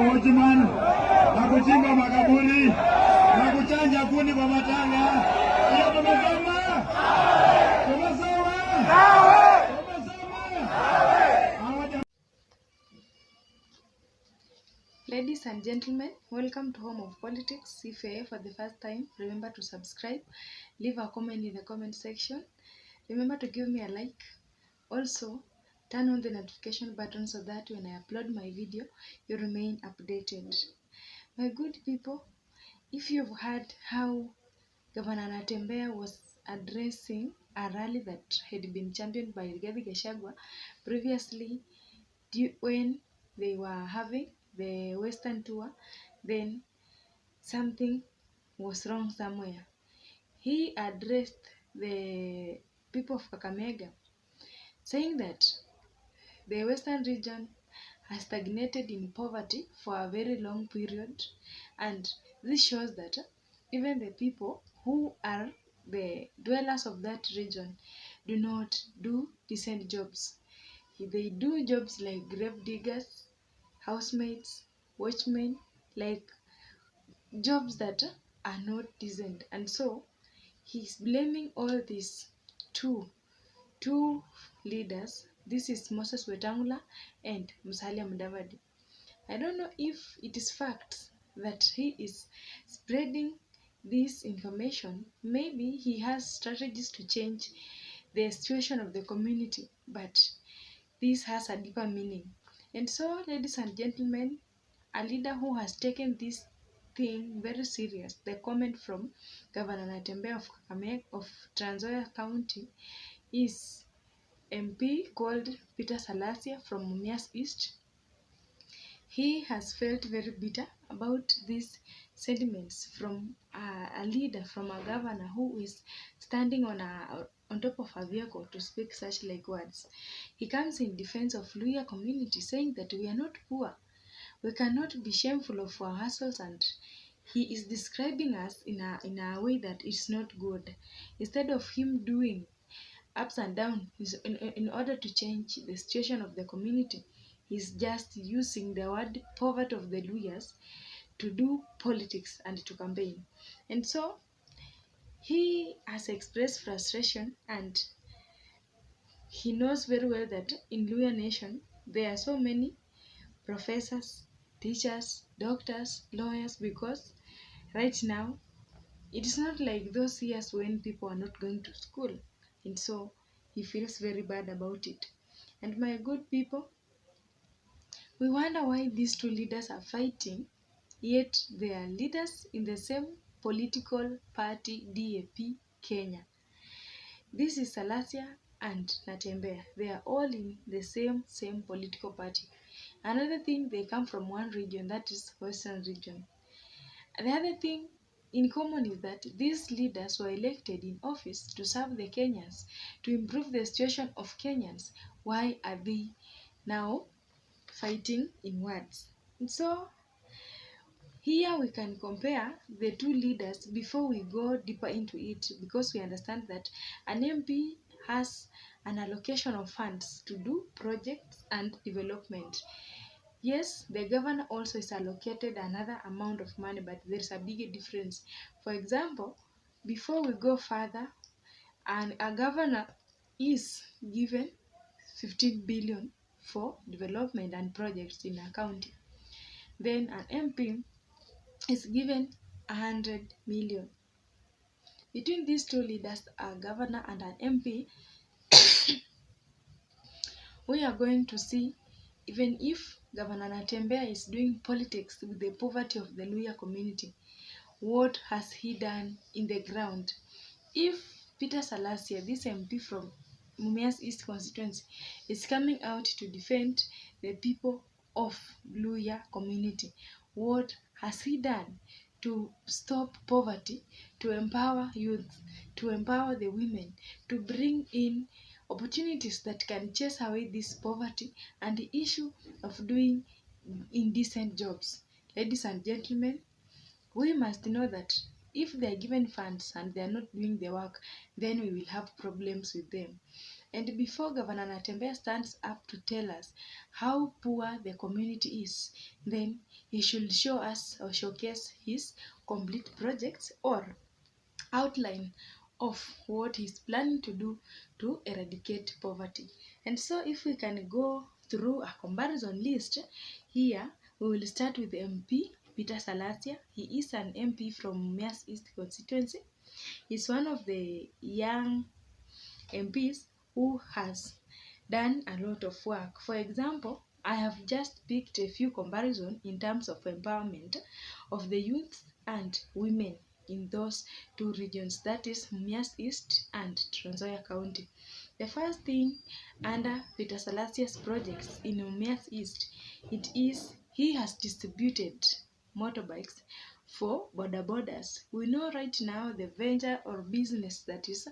watchman na kuchimba makaburi na kuchanja kuni kwa matanga. Hiyo tumesoma? Tumesoma? Ladies and gentlemen, welcome to Home of Politics. If you're here for the first time, remember to subscribe, leave a comment in the comment section. Remember to give me a like. Also, turn on the notification button so that when I upload my video, you remain updated. My good people, if you've heard how Governor Natembeya was addressing a rally that had been championed by Rigathi Gachagua previously when they were having the Western tour, then something was wrong somewhere. He addressed the people of Kakamega, saying that the Western region has stagnated in poverty for a very long period, and this shows that even the people who are the dwellers of that region do not do decent jobs. They do jobs like grave diggers, housemaids, watchmen, like jobs that are not decent. And so he's blaming all these two leaders. This is Moses Wetangula and Musalia Mudavadi. I don't know if it is fact that he is spreading this information. Maybe he has strategies to change the situation of the community, but this has a deeper meaning. And so, ladies and gentlemen, a leader who has taken this thing very serious, the comment from Governor Natembeya of Trans Nzoia County, is MP called Peter Salasya from Luhyas East. He has felt very bitter about these sentiments from a leader, from a governor who is standing on top of a vehicle to speak such like words. He comes in defense of Luhya community, saying that we are not poor. We cannot be shameful of our hustles, and he is describing us in a way that is not good. Instead of him doing ups and downs in order to change the situation of the community, he's just using the word poverty of the Luhyas to do politics and to campaign. And so he has expressed frustration, and he knows very well that in Luhya nation there are so many professors, teachers, doctors, lawyers, because right now it is not like those years when people are not going to school. And so he feels very bad about it. And my good people, we wonder why these two leaders are fighting, yet they are leaders in the same political party, DAP Kenya. This is Salasya and Natembeya. They are all in the same political party. Another thing, they come from one region, that is Western region. And the other thing in common is that these leaders were elected in office to serve the Kenyans, to improve the situation of Kenyans. Why are they now fighting in words? And so here we can compare the two leaders before we go deeper into it, because we understand that an MP has an allocation of funds to do projects and development. Yes, the governor also is allocated another amount of money, but there's a big difference. For example, before we go further, and a governor is given 15 billion for development and projects in a county. Then an MP is given 100 million. Between these two leaders, a governor and an MP, we are going to see, even if Governor Natembeya is doing politics with the poverty of the Luhya community, what has he done in the ground? If Peter Salasya, this MP from Mumias East constituency, is coming out to defend the people of Luhya community, what has he done to stop poverty, to empower youth, to empower the women, to bring in opportunities that can chase away this poverty and the issue of doing indecent jobs? Ladies and gentlemen, we must know that if they are given funds and they are not doing the work, then we will have problems with them. And before Governor Natembeya stands up to tell us how poor the community is, then he should show us or showcase his complete projects or outline of what he's planning to do to eradicate poverty. And so if we can go through a comparison list here, we will start with MP Peter Salasya. He is an MP from Luhyas East constituency. He's one of the young MPs who has done a lot of work. For example, I have just picked a few comparisons in terms of empowerment of the youth and women in those two regions, that is Luhyas East and Trans Nzoia County. The first thing under Peter Salasya's projects in Luhyas East, it is he has distributed motorbikes for border borders. We know right now the venture or business that is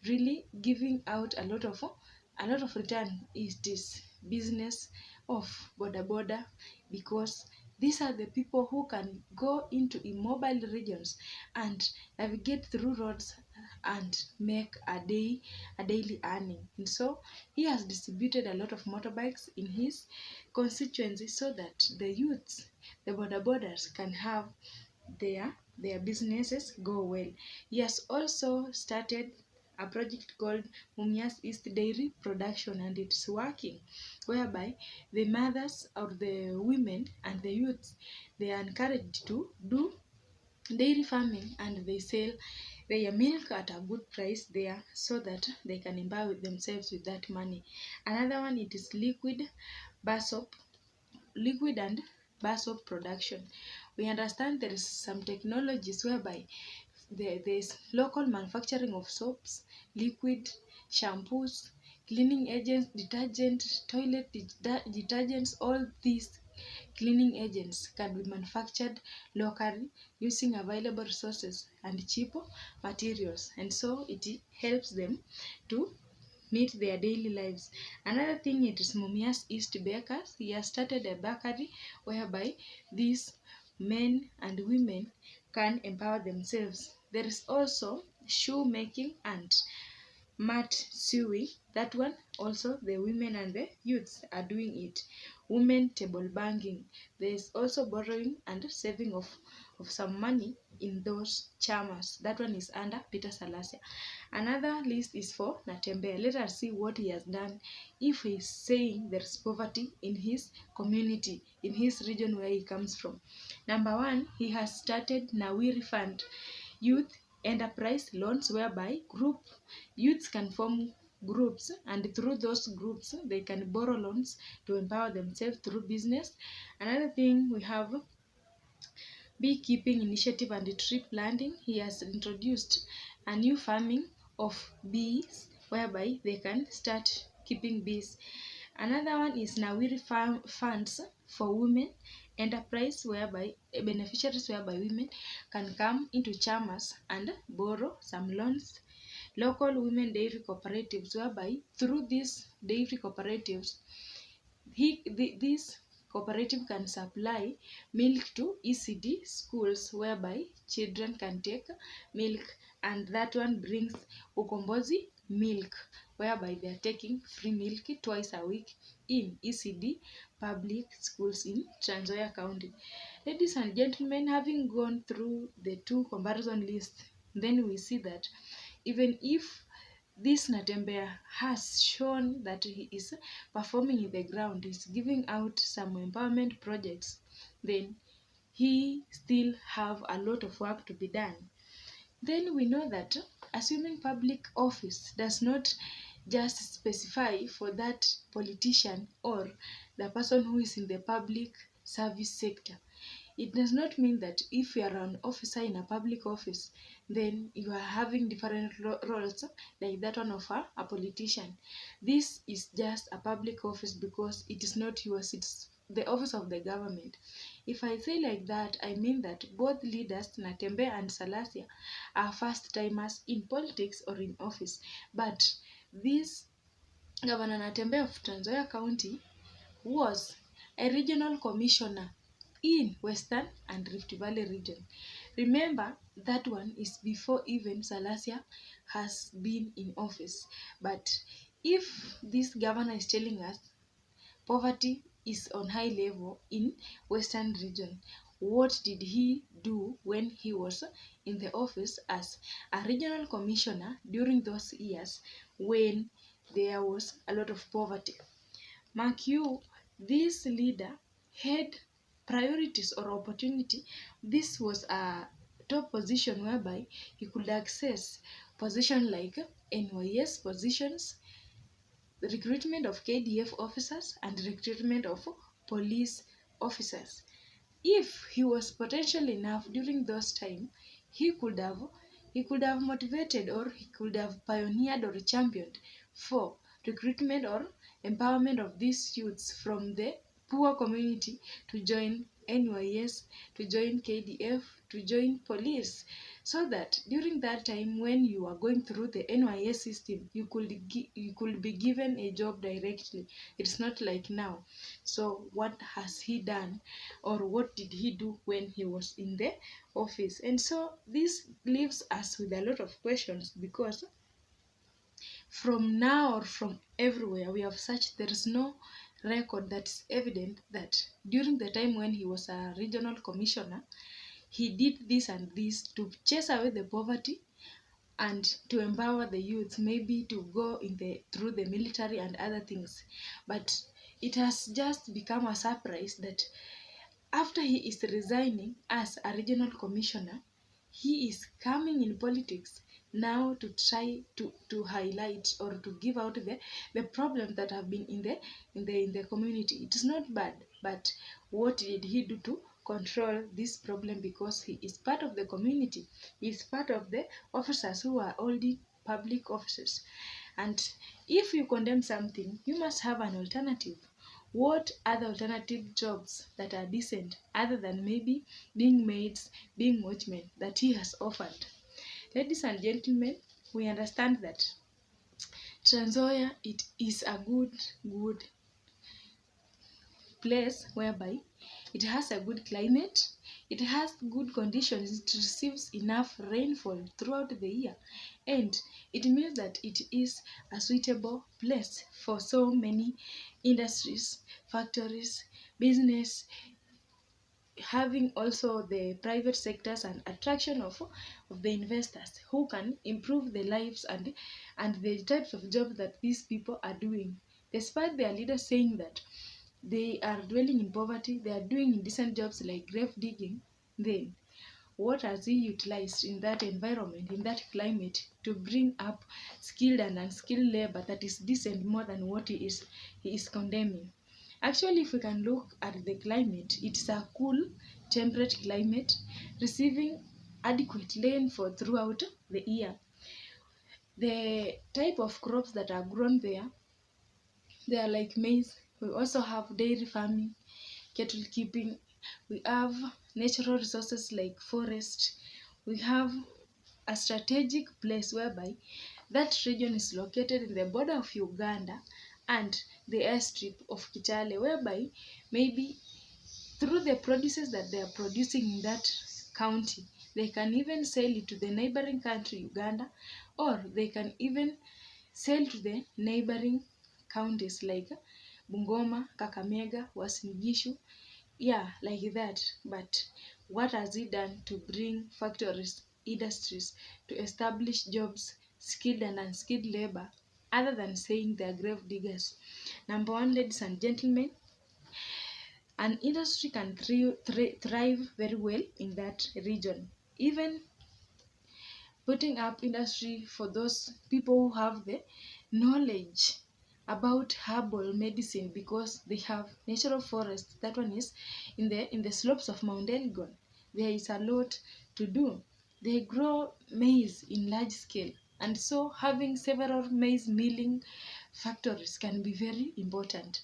really giving out a lot of return is this business of border, because these are the people who can go into immobile regions and navigate through roads and make a daily earning. And so he has distributed a lot of motorbikes in his constituency so that the youths, the borders can have their businesses go well. He has also started a project called Luhyas East Dairy Production, and it's working, whereby the mothers or the women and the youths, they are encouraged to do dairy farming and they sell their milk at a good price there so that they can empower themselves with that money. Another one, it is liquid and bar soap production. We understand there is some technologies whereby there's local manufacturing of soaps, liquid, shampoos, cleaning agents, detergent, toilet detergents. All these cleaning agents can be manufactured locally using available resources and cheap materials, and so it helps them to meet their daily lives. Another thing, it is Luhyas East Bakers. He has started a bakery whereby these men and women can empower themselves. There is also shoemaking and mat sewing. That one also the women and the youths are doing it. Women table banking. There is also borrowing and saving of some money in those chamas. That one is under Peter Salasya. Another list is for Natembeya. Let us see what he has done. If he is saying there is poverty in his community, in his region where he comes from. Number one, he has started Nawiri Fund, youth enterprise loans, whereby youths can form groups, and through those groups they can borrow loans to empower themselves through business. Another thing, we have beekeeping initiative and tree planting. He has introduced a new farming of bees whereby they can start keeping bees. Another one is Nawiri funds for women enterprise, whereby beneficiaries, whereby women can come into chamas and borrow some loans. Local women dairy cooperatives, whereby through these dairy cooperatives this cooperative can supply milk to ECD schools, whereby children can take milk, and that one brings Ukombozi milk, whereby they are taking free milk twice a week in ECD public schools in Trans Nzoia County. Ladies and gentlemen, having gone through the two comparison lists, then we see that even if this Natembeya has shown that he is performing in the ground, is giving out some empowerment projects, then he still have a lot of work to be done. Then we know that assuming public office does not just specify for that politician or the person who is in the public service sector. It does not mean that if you are an officer in a public office, then you are having different roles like that one of a politician. This is just a public office because it is not yours, it's the office of the government. If I say like that, I mean that both leaders, Natembeya and Salasya, are first timers in politics or in office. But this Governor Natembeya of Trans Nzoia County was a regional commissioner in Western and Rift Valley region. Remember, that one is before even Salasya has been in office. But if this governor is telling us poverty is on high level in Western region, what did he do when he was in the office as a regional commissioner during those years when there was a lot of poverty? Mark you, this leader had priorities or opportunity. This was a top position whereby he could access position like NYS positions, recruitment of KDF officers, and recruitment of police officers. If he was potential enough during those time, he could have he could have motivated, or he could have pioneered or championed for recruitment or empowerment of these youths from the poor community to join NYS, to join KDF, to join police, so that during that time when you are going through the NYS system, you could be given a job directly. It's not like now. So what has he done, or what did he do when he was in the office? And so this leaves us with a lot of questions, because from now or from everywhere we have searched, there is no record that is evident that during the time when he was a regional commissioner, he did this and this to chase away the poverty and to empower the youth, maybe to go in the through the military and other things. But it has just become a surprise that after he is resigning as a regional commissioner, he is coming in politics now to try to highlight or to give out the problems that have been in the community. It is not bad, but what did he do to control this problem? Because he is part of the community, he is part of the officers who are holding public offices. And if you condemn something, you must have an alternative. What other alternative jobs that are decent other than maybe being maids, being watchmen, that he has offered? Ladies and gentlemen, we understand that Trans Nzoia, it is a good place whereby it has a good climate, it has good conditions, it receives enough rainfall throughout the year, and it means that it is a suitable place for so many industries, factories, business, having also the private sectors and attraction of the investors who can improve the lives and the types of jobs that these people are doing. Despite their leaders saying that they are dwelling in poverty, they are doing indecent jobs like grave digging, then what has he utilized in that environment, in that climate, to bring up skilled and unskilled labor that is decent more than what he is condemning? Actually, if we can look at the climate, it's a cool, temperate climate, receiving adequate rainfall throughout the year. The type of crops that are grown there, they are like maize. We also have dairy farming, cattle keeping. We have natural resources like forest. We have a strategic place whereby that region is located in the border of Uganda and the airstrip of Kitale, whereby maybe through the produces that they are producing in that county, they can even sell it to the neighboring country, Uganda, or they can even sell to the neighboring counties like Bungoma, Kakamega, Uasin Gishu, yeah, like that. But what has he done to bring factories, industries, to establish jobs, skilled and unskilled labor, other than saying they're grave diggers? Number one, ladies and gentlemen, an industry can thrive very well in that region. Even putting up industry for those people who have the knowledge about herbal medicine, because they have natural forests. That one is in the slopes of Mount Elgon. There is a lot to do. They grow maize in large scale, and so having several maize milling factories can be very important.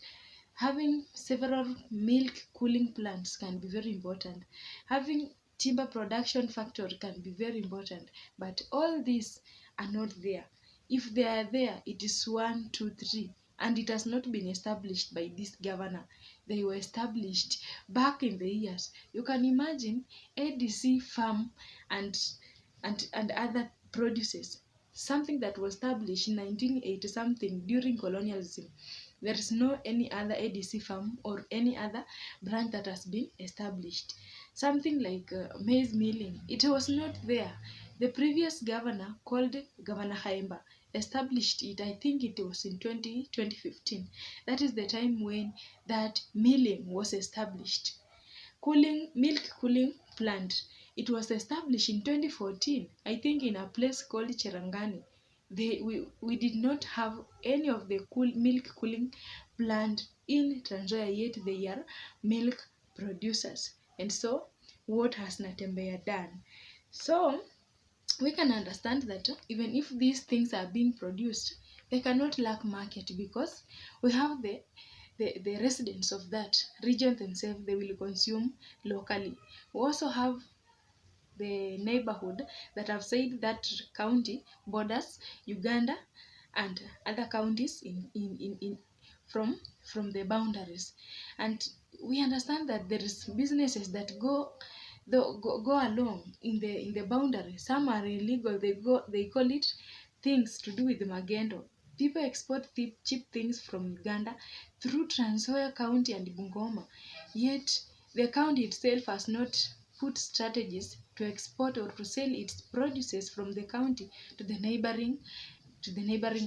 Having several milk cooling plants can be very important. Having timber production factory can be very important. But all these are not there. If they are there, it is one, two, three, and it has not been established by this governor. They were established back in the years. You can imagine ADC farm and other produces something that was established in 1980 something during colonialism. There is no any other ADC farm or any other branch that has been established. Something like maize milling, it was not there. The previous governor, called Governor Natembeya, established it. I think it was in 2015. That is the time when that milling was established. Milk cooling plant, it was established in 2014, I think, in a place called Cherangani. We did not have any of the milk cooling plant in Trans Nzoia, yet they are milk producers. And so what has Natembeya done? So we can understand that even if these things are being produced, they cannot lack market, because we have the residents of that region themselves, they will consume locally. We also have the neighborhood that have said that county borders Uganda and other counties in from the boundaries. And we understand that there is businesses that go along in the boundary. Some are illegal. They call it things to do with magendo. People export cheap things from Uganda through Trans Nzoia County and Bungoma. Yet the county itself has not put strategies to export or to sell its produces from the county to the neighboring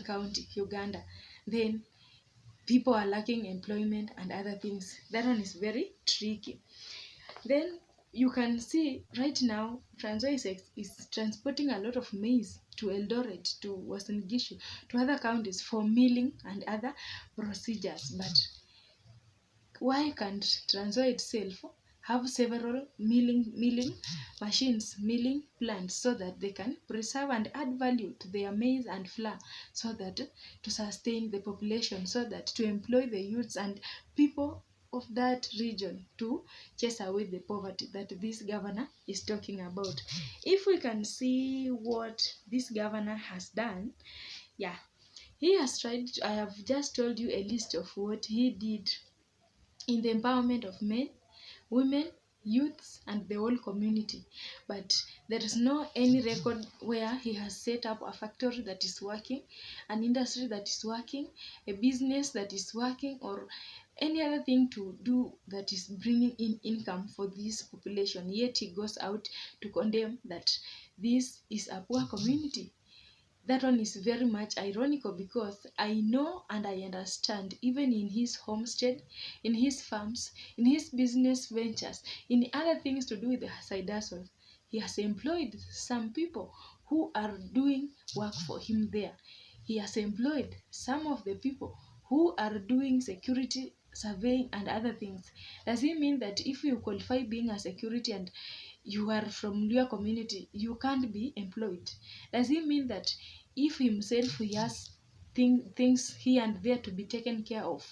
county, Uganda. Then people are lacking employment and other things. That one is very tricky. Then you can see right now Trans Nzoia is transporting a lot of maize to Eldoret, to Western Gishu, to other counties for milling and other procedures. But why can't Trans Nzoia itself have several milling machines, milling plants, so that they can preserve and add value to their maize and flour, so that to sustain the population, so that to employ the youths and people of that region, to chase away the poverty that this governor is talking about. If we can see what this governor has done, yeah, he has tried. I have just told you a list of what he did in the empowerment of men, women, youths, and the whole community. But there is no any record where he has set up a factory that is working, an industry that is working, a business that is working, or any other thing to do that is bringing in income for this population. Yet he goes out to condemn that this is a poor community. That one is very much ironical, because I know and I understand, even in his homestead, in his farms, in his business ventures, in other things to do with the side hustle, he has employed some people who are doing work for him there. He has employed some of the people who are doing security surveying and other things. Does it mean that if you qualify being a security and you are from Luhya community, you can't be employed? Does it mean that if himself he has things here and there to be taken care of,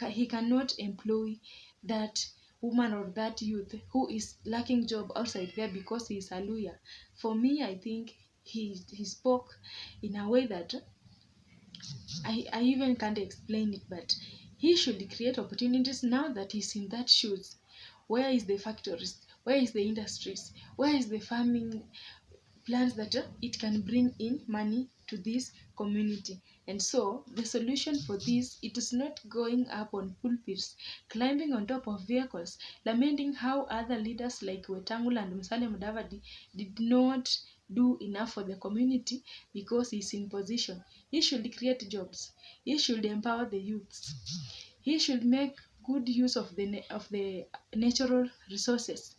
he cannot employ that woman or that youth who is lacking job outside there because he is a lawyer? For me, I think he spoke in a way that I even can't explain it, but he should create opportunities now that he's in that shoes. Where is the factories? Where is the industries? Where is the farming plans that it can bring in money to this community? And so the solution for this, it is not going up on pulpits, climbing on top of vehicles, lamenting how other leaders like Wetangula and Musalia Mudavadi did not do enough for the community because he's in position. He should create jobs. He should empower the youths. He should make good use of the natural resources,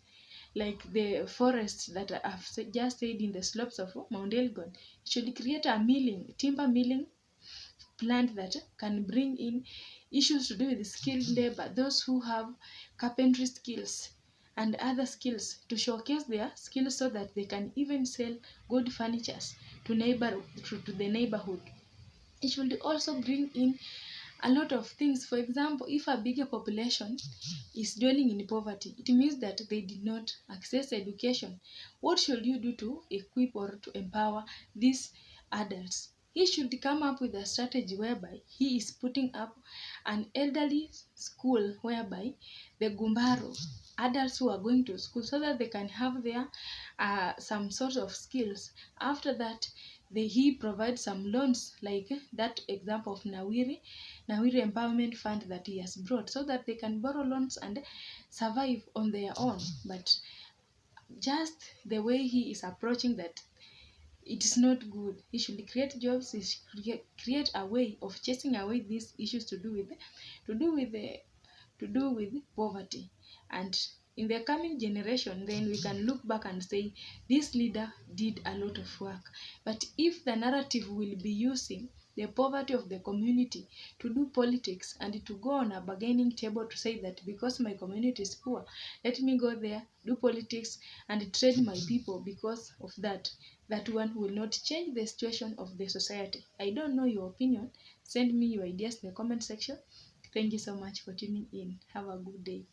like the forests that I've just said in the slopes of Mount Elgon. It should create a timber milling plant that can bring in issues to do with skilled labor, those who have carpentry skills and other skills, to showcase their skills so that they can even sell good furnitures to the neighborhood. It should also bring in a lot of things. For example, if a bigger population is dwelling in poverty, it means that they did not access education. What should you do to equip or to empower these adults? He should come up with a strategy whereby he is putting up an elderly school whereby the Gumbaro adults who are going to school so that they can have their some sort of skills. After that, he provides some loans, like that example of Nawiri Empowerment Fund that he has brought, so that they can borrow loans and survive on their own. But just the way he is approaching that, it is not good. He should create jobs. He should create a way of chasing away these issues to do with the to do with poverty. And in the coming generation, then we can look back and say this leader did a lot of work. But if the narrative will be using the poverty of the community to do politics and to go on a bargaining table to say that because my community is poor, let me go there, do politics, and trade my people because of that, that one will not change the situation of the society. I don't know your opinion. Send me your ideas in the comment section. Thank you so much for tuning in. Have a good day.